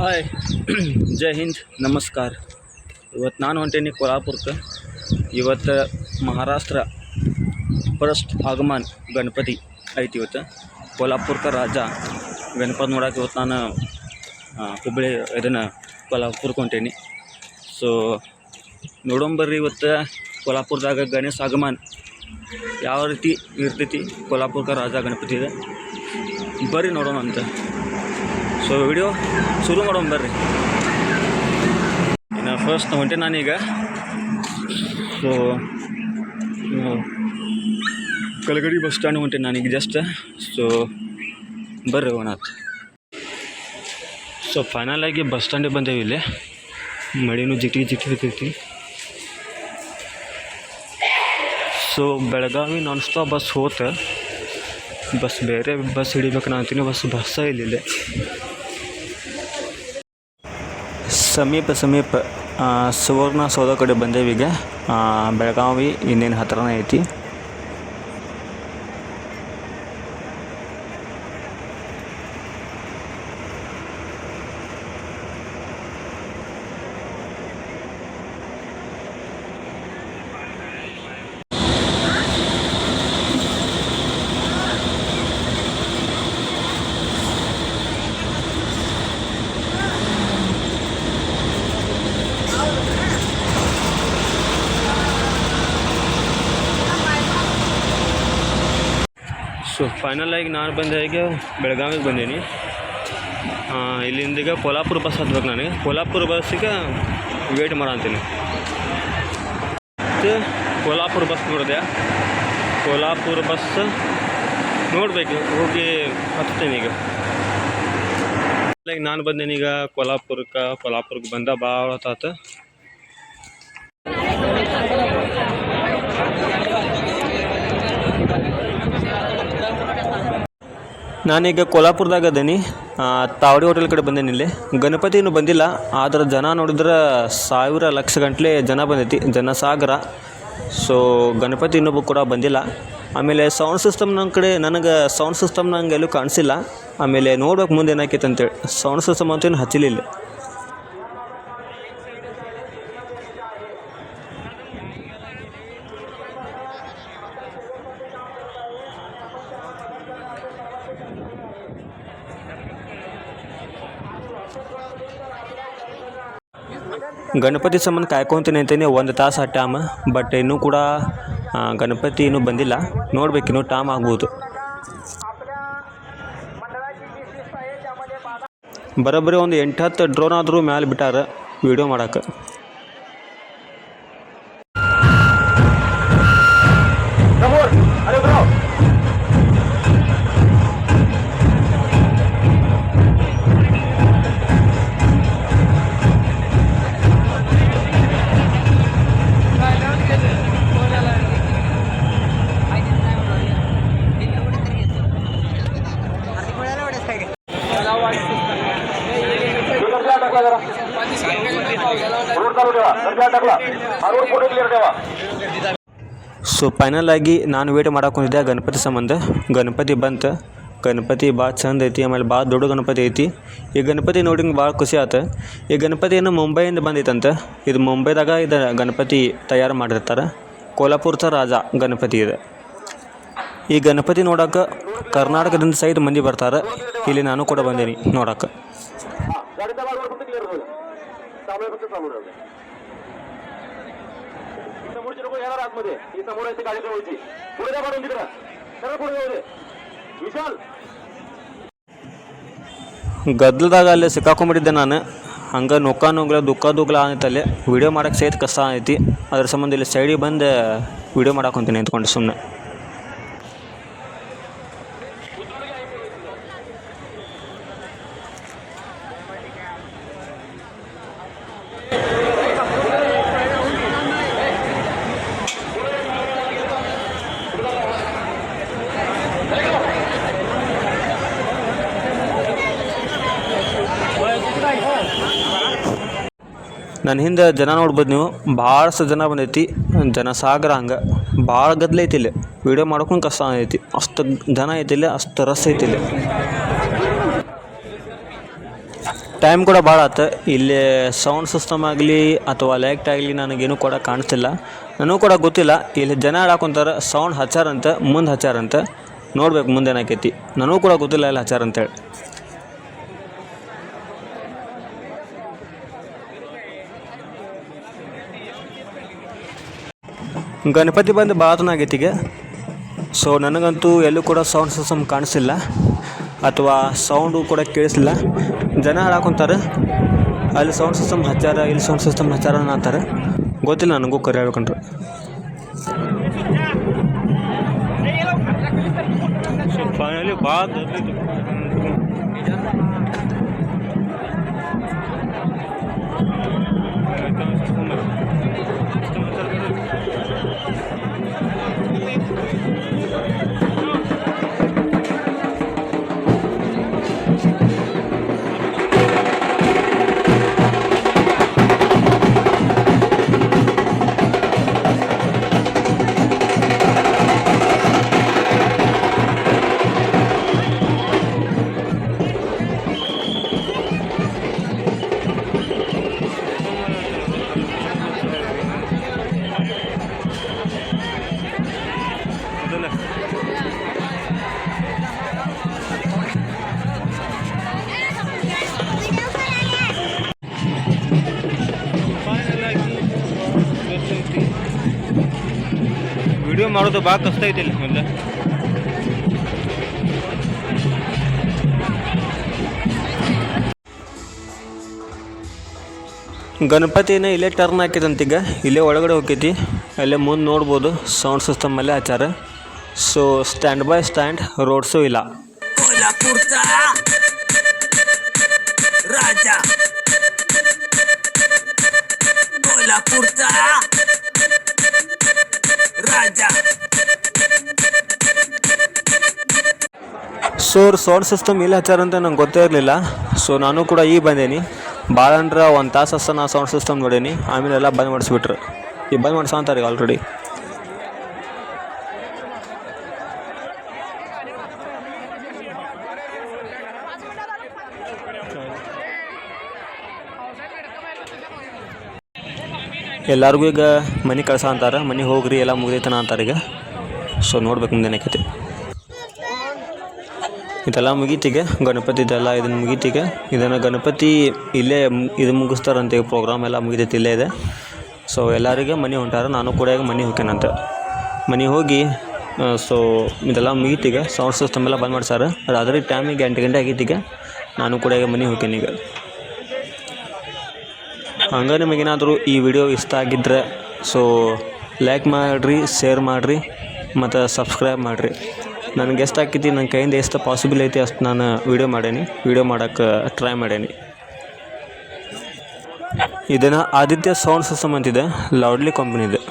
Hi ಜೈ ಹಿಂದ್ ನಮಸ್ಕಾರ. ಇವತ್ತು ನಾನು ಹೊಂಟೇನಿ ಕೊಲ್ಹಾಪುರಕ್ಕೆ. ಇವತ್ತು ಮಹಾರಾಷ್ಟ್ರ ಫಸ್ಟ್ ಆಗಮನ್ ಗಣಪತಿ ಐತಿ. ಇವತ್ತು ಕೊಲ್ಹಾಪುರಕ್ಕೆ ರಾಜ ಗಣಪತಿ ನೋಡೋಕೆ ಇವತ್ತು ನಾನು ಹುಬ್ಬಳ್ಳಿ ಇದನ್ನು ಕೊಲ್ಹಾಪುರಕ್ಕೆ ಹೊಂಟೇನಿ. ಸೊ ನೋಡೋಂಬರ್ರಿ ಇವತ್ತು ಕೊಲ್ಹಾಪುರದಾಗ ಗಣೇಶ ಆಗಮನ್ ಯಾವ ರೀತಿ ಇರ್ತೈತಿ. ಕೊಲ್ಹಾಪುರಕ್ಕೆ ರಾಜ ಗಣಪತಿ ಇದೆ, ಬರ್ರಿ ನೋಡೋಣ ಅಂತ. ಸೊ ವಿಡಿಯೋ ಶುರು ಮಾಡೋಣ ಬರ್ರಿ. ಇನ್ನು ಫಸ್ಟ್ ಹೊಂಟೆ ನಾನೀಗ. ಸೊ ಕಲಗಡಿ ಬಸ್ ಸ್ಟ್ಯಾಂಡ್ ಹೊಂಟೆ ನಾನೀಗ ಜಸ್ಟ್. ಸೊ ಬರ್ರಿ ಹೋಣಾತ್. ಸೊ ಫೈನಲ್ ಆಗಿ ಬಸ್ ಸ್ಟ್ಯಾಂಡಿಗೆ ಬಂದೇವಿ. ಇಲ್ಲಿ ಮಳಿನೂ ಜಿಟಿ ಇರ್ತೈತಿ. So Belagavi non stop bus ಹೋತ, ಬಸ್ ಬೇರೆ ಬಸ್ ಹಿಡಿಬೇಕು ನಾ ಅಂತೀನಿ. ಬಸ್ಸ ಇಲ್ಲಿ ಸಮೀಪ ಸುವರ್ಣ ಸೌಧ ಕಡೆ ಬಂದೇವೀಗ. ಬೆಳಗಾವಿ ಇನ್ನೇನು ಹತ್ರನೇ ಐತಿ. ಸೊ ಫೈನಲ್ ಆಗಿ ನಾನು ಬಂದೆ ಈಗ ಬೆಳಗಾವಿಗೆ ಬಂದೀನಿ. ಇಲ್ಲಿಂದ ಈಗ ಕೊಲ್ಹಾಪುರ ಬಸ್ ಹತ್ಬೇಕು. ನನಗೆ ಕೊಲ್ಹಾಪುರ ಬಸ್ಸಿಗೆ ವೇಟ್ ಮಾಡಂತೀನಿ. ಮತ್ತು ಕೊಲ್ಹಾಪುರ ಬಸ್ ನೋಡಿದೆ. ಕೊಲ್ಹಾಪುರ ಬಸ್ ನೋಡಬೇಕು, ಹೋಗಿ ಹತ್ತೀನಿ ಈಗ. ಲೈಕ್ ನಾನು ಬಂದೇನಿ ಈಗ ಕೊಲ್ಹಾಪುರಕ್ಕೆ ಬಂದ ಭಾಳ ಹೊತ್ತಾತು. ನಾನೀಗ ಕೊಲ್ಹಾಪುರದಾಗ ಅದೇನಿ. ತಾವಡಿ ಹೋಟೆಲ್ ಕಡೆ ಬಂದೇನಿ. ಇಲ್ಲಿ ಗಣಪತಿ ಇನ್ನೂ ಬಂದಿಲ್ಲ, ಆದ್ರೆ ಜನ ನೋಡಿದ್ರೆ ಸಾವಿರ ಲಕ್ಷ ಗಂಟ್ಲೆ ಜನ ಬಂದೈತಿ, ಜನಸಾಗರ. ಸೊ ಗಣಪತಿ ಇನ್ನೊಬ್ಬ ಕೂಡ ಬಂದಿಲ್ಲ. ಆಮೇಲೆ ಸೌಂಡ್ ಸಿಸ್ಟಮ್ ನನಗೆ ಸೌಂಡ್ ಸಿಸ್ಟಮ್ ನಂಗೆ ಎಲ್ಲೂ ಕಾಣಿಸಿಲ್ಲ. ಆಮೇಲೆ ನೋಡ್ಬೇಕು ಮುಂದೆ ಏನಾಕೈತೆ ಅಂತೇಳಿ. ಸೌಂಡ್ ಸಿಸ್ಟಮ್ ಅಂತೇನು ಹಚ್ಚಲಿಲ್ಲ. ಗಣಪತಿ ಸಂಬಂಧ ಕಾಯ್ಕೊತೀನಿ ಅಂತೇನೆ ಒಂದು ತಾಸು ಆ ಟೈಮ್. ಬಟ್ ಇನ್ನೂ ಕೂಡ ಗಣಪತಿ ಇನ್ನೂ ಬಂದಿಲ್ಲ. ನೋಡ್ಬೇಕು, ಇನ್ನೂ ಟೈಮ್ ಆಗ್ಬೋದು. ಬರೋಬ್ಬರಿ ಒಂದು 8-10 ಡ್ರೋನ್ ಆದರೂ ಮ್ಯಾಲೆ ಬಿಟ್ಟಾರ ವೀಡಿಯೋ ಮಾಡೋಕೆ. ಸೊ ಫೈನಲ್ ಆಗಿ ನಾನು ವೇಟ್ ಮಾಡಾಕೊಂಡಿದ್ದೆ ಗಣಪತಿ ಸಂಬಂಧ. ಗಣಪತಿ ಬಂತು. ಗಣಪತಿ ಭಾಳ ಚಂದ ಐತಿ, ಆಮೇಲೆ ಭಾಳ ದೊಡ್ಡ ಗಣಪತಿ ಐತಿ. ಈ ಗಣಪತಿ ನೋಡಿ ಭಾಳ ಖುಷಿ ಆಯ್ತು. ಈ ಗಣಪತಿ ಏನು ಮುಂಬೈಯಿಂದ ಬಂದೈತಂತೆ. ಇದು ಮುಂಬೈದಾಗ ಇದು ಗಣಪತಿ ತಯಾರು ಮಾಡಿರ್ತಾರೆ. ಕೊಲ್ಹಾಪುರದ ರಾಜ ಗಣಪತಿ ಇದೆ. ಈ ಗಣಪತಿ ನೋಡೋಕೆ ಕರ್ನಾಟಕದಿಂದ ಸಹಿತ ಮಂದಿ ಬರ್ತಾರೆ. ಇಲ್ಲಿ ನಾನು ಕೂಡ ಬಂದೀನಿ ನೋಡೋಕೆ. ಗದ್ದಲದಾಗ ಅಲ್ಲಿ ಸಿಕ್ಕಾಕೊಂಡ್ಬಿಟ್ಟಿದ್ದೆ ನಾನು. ಹಂಗೆ ನುಗ್ಗಲ ದುಗ್ಲ ಅನ್ನೈತಲ್ಲಿ. ವೀಡಿಯೋ ಮಾಡೋಕ್ಕೆ ಸಹಿತ ಕಷ್ಟ ಐತಿ. ಅದ್ರ ಸಂಬಂಧ ಇಲ್ಲಿ ಸೈಡಿಗೆ ಬಂದು ವೀಡಿಯೋ ಮಾಡಾಕೊಂತೀನಿ ನಿಂತ್ಕೊಂಡು ಸುಮ್ಮನೆ. ನನ್ನ ಹಿಂದೆ ಜನ ನೋಡ್ಬೋದು ನೀವು, ಭಾಳಷ್ಟು ಜನ ಬಂದೈತಿ, ಜನಸಾಗರ ಹಂಗೆ ಭಾಳ ಗದ್ದಲ ಐತಿ ಇಲ್ಲಿ. ವೀಡಿಯೋ ಮಾಡೋಕ್ಕೂ ಕಷ್ಟ ಐತಿ, ಅಷ್ಟು ಜನ ಐತಿ ಇಲ್ಲಿ, ಅಷ್ಟು ರಸ್ ಐತಿ ಇಲ್ಲಿ. ಟೈಮ್ ಕೂಡ ಭಾಳ ಆಯ್ತು. ಇಲ್ಲಿ ಸೌಂಡ್ ಸಿಸ್ಟಮ್ ಆಗಲಿ ಅಥವಾ ಲೈಟ್ ಆಗಲಿ ನನಗೇನು ಕೂಡ ಕಾಣಿಸ್ತಿಲ್ಲ, ನನಗೂ ಕೂಡ ಗೊತ್ತಿಲ್ಲ. ಇಲ್ಲಿ ಜನ ಹೇಳಾಕೊಂತಾರೆ ಸೌಂಡ್ ಹಚ್ಚಾರಂತ, ಮುಂದೆ ಹಚ್ಚಾರಂತ, ನೋಡ್ಬೇಕು ಮುಂದೆ ಏನಾಕೈತಿ. ನನಗೂ ಕೂಡ ಗೊತ್ತಿಲ್ಲ ಎಲ್ಲ ಹಚ್ಚಾರಂತೇಳಿ. ಗಣಪತಿ ಬಂದು ಭಾಳ ದಿನ ಆಗೈತಿ ಈಗ. ಸೊ ನನಗಂತೂ ಎಲ್ಲೂ ಕೂಡ ಸೌಂಡ್ ಸಿಸ್ಟಮ್ ಕಾಣಿಸಿಲ್ಲ ಅಥವಾ ಸೌಂಡು ಕೂಡ ಕೇಳಿಸಿಲ್ಲ. ಜನ ಹೇಳಾಕೊಂತಾರೆ ಅಲ್ಲಿ ಸೌಂಡ್ ಸಿಸ್ಟಮ್ ಹಚ್ಚಾರ, ಇಲ್ಲಿ ಸೌಂಡ್ ಸಿಸ್ಟಮ್ ಹಚ್ಚಾರ ಅಂತಾರೆ. ಗೊತ್ತಿಲ್ಲ ನನಗೂ ಕರೆ ಹೇಳ್ಬೇಕಂದ್ರೆ. ಸೊ ಫೈನಲಿ ಭಾಳ ವಿಡಿಯೋ ಮಾಡೋದು ಭಾಳ ಕಷ್ಟ ಐತಿ ಇಲ್ಲಿ ಮೊದಲು. ಗಣಪತಿನ ಇಲ್ಲೇ ಟರ್ನ್ ಹಾಕಿದಂತೀಗ, ಇಲ್ಲೇ ಒಳಗಡೆ ಹೋಗೈತಿ. ಅಲ್ಲೇ ಮುಂದೆ ನೋಡ್ಬೋದು ಸೌಂಡ್ ಸಿಸ್ಟಮ್ ಅಲ್ಲೇ ಹಚ್ಚಾರ. So stand by stand, roads ಇಲ್ಲ. ಸೊ ಸೌಂಡ್ ಸಿಸ್ಟಮ್ ಇಲ್ಲಿ ಹಚ್ಚಾರಂತ ನಂಗೆ ಗೊತ್ತೇ ಇರಲಿಲ್ಲ. ಸೊ ನಾನು ಕೂಡ ಈಗ ಬಂದೇನಿ. ಭಾಳ ಅಂದ್ರೆ 1 ತಾಸು ಅಷ್ಟ ನಾ ಸೌಂಡ್ ಸಿಸ್ಟಮ್ ನೋಡೀನಿ. ಆಮೇಲೆ ಎಲ್ಲ ಬಂದ್ ಮಾಡಿಸ್ಬಿಟ್ರು. ಈಗ ಬಂದ್ ಮಾಡ್ಸಂತಾರೆ ಈಗ ಆಲ್ರೆಡಿ. ಎಲ್ಲರಿಗೂ ಈಗ ಮನೆ ಕಳ್ಸ ಅಂತಾರೆ, ಮನೆಗೆ ಹೋಗ್ರಿ ಎಲ್ಲ ಮುಗ್ದೈತನ ಅಂತಾರೆ ಈಗ. ಸೊ ನೋಡ್ಬೇಕು ಮುಂದೆ ಏನೈತಿ. ಇದೆಲ್ಲ ಮುಗೀತಿಗ, ಗಣಪತಿದೆಲ್ಲ ಇದನ್ನು ಮುಗೀತಿಗ. ಇದನ್ನು ಗಣಪತಿ ಇಲ್ಲೇ ಇದು ಮುಗಿಸ್ತಾರಂತೆ, ಪ್ರೋಗ್ರಾಮ್ ಎಲ್ಲ ಮುಗಿದೈತಿ ಇಲ್ಲೇ ಇದೆ. ಸೊ ಎಲ್ಲರಿಗೆ ಮನೆ ಹೊಂಟಾರ, ನಾನು ಕೂಡ ಈಗ ಮನೆ ಹೋಗ್ಯಾನಂತ. ಮನೆ ಹೋಗಿ ಸೊ ಇದೆಲ್ಲ ಮುಗೀತಿಗ, ಸೌಂಡ್ ಸಿಸ್ಟಮ್ ಎಲ್ಲ ಬಂದ್ ಮಾಡ್ಸಾರ. ಅದಾದ್ರೆ ಟೈಮಿಗೆ 8 ಗಂಟೆ ಆಗೈತಿಗ. ನಾನು ಕೂಡ ಈಗ ಮನೆ ಹೋಗ್ಯಾನೀಗ. ಹಂಗೆ ನಿಮಗೇನಾದರೂ ಈ ವಿಡಿಯೋ ಇಷ್ಟ ಆಗಿದ್ದರೆ ಸೊ ಲೈಕ್ ಮಾಡಿರಿ, ಶೇರ್ ಮಾಡಿರಿ ಮತ್ತು ಸಬ್ಸ್ಕ್ರೈಬ್ ಮಾಡಿರಿ. ನನಗೆ ಎಷ್ಟು ಆಕೈತಿ, ನನ್ನ ಕೈಯಿಂದ ಎಷ್ಟು ಪಾಸಿಬಲ್ ಐತಿ ಅಷ್ಟು ನಾನು ವಿಡಿಯೋ ಮಾಡೋಕ್ಕೆ ಟ್ರೈ ಮಾಡೇನಿ. ಇದನ್ನು ಆದಿತ್ಯ ಸೌಂಡ್ ಸಿಸ್ಟಮ್ ಅಂತಿದೆ, ಲೌಡ್ಲಿ ಕಂಪ್ನಿದೆ.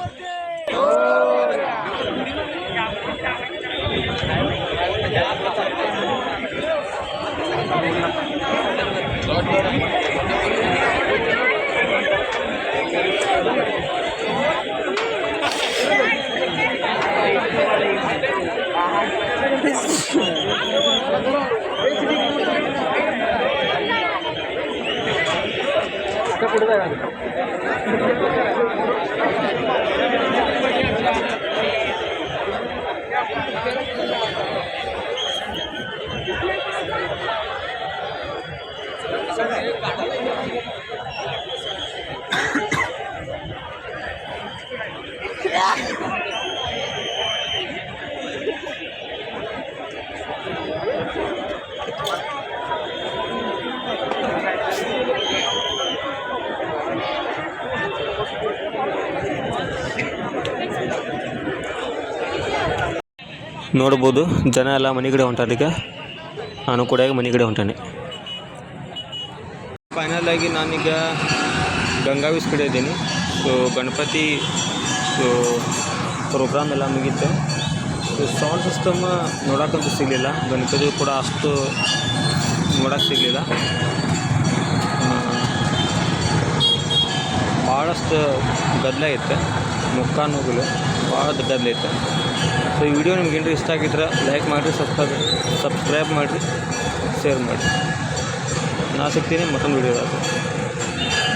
ನೋಡ್ಬೋದು ಜನ ಎಲ್ಲ ಮನೆ ಕಡೆ ಹೊಂಟಾರ. ಈಗ ನಾನು ಕೂಡ ಈಗ ಮನೆ ಕಡೆ ಹೊಂಟಾನೆ. ಫೈನಲ್ ಆಗಿ ನಾನೀಗ ಗಂಗಾವೀಸ್ ಕಡೆ ಇದ್ದೀನಿ. ಸೊ ಗಣಪತಿ ಪ್ರೋಗ್ರಾಮ್ ಎಲ್ಲ ಮುಗೀತು. ಸೊ ಸೌಂಡ್ ಸಿಸ್ಟಮ್ ನೋಡೋಕ್ಕಂತೂ ಸಿಗಲಿಲ್ಲ, ಗಣಪತಿ ಕೂಡ ಅಷ್ಟು ನೋಡೋಕ್ಕೆ ಸಿಗಲಿಲ್ಲ. ಭಾಳಷ್ಟು ಗದ್ದಲ ಐತೆ, ಮುಖ ನುಗ್ಗಲು ಭಾಳ ಗದ್ದಲ ಐತೆ. ಸೊ ಈ ವಿಡಿಯೋ ನಿಮ್ಗೆ ಏನಾರು ಇಷ್ಟ ಆಗಿದ್ರೆ ಲೈಕ್ ಮಾಡಿರಿ, ಸಬ್ಸ್ಕ್ರೈಬ್ ಮಾಡಿರಿ, ಶೇರ್ ಮಾಡಿರಿ. ನಾ ಸಿಗ್ತೀನಿ ಮತ್ತೊಂದು ವಿಡಿಯೋದಾಗ.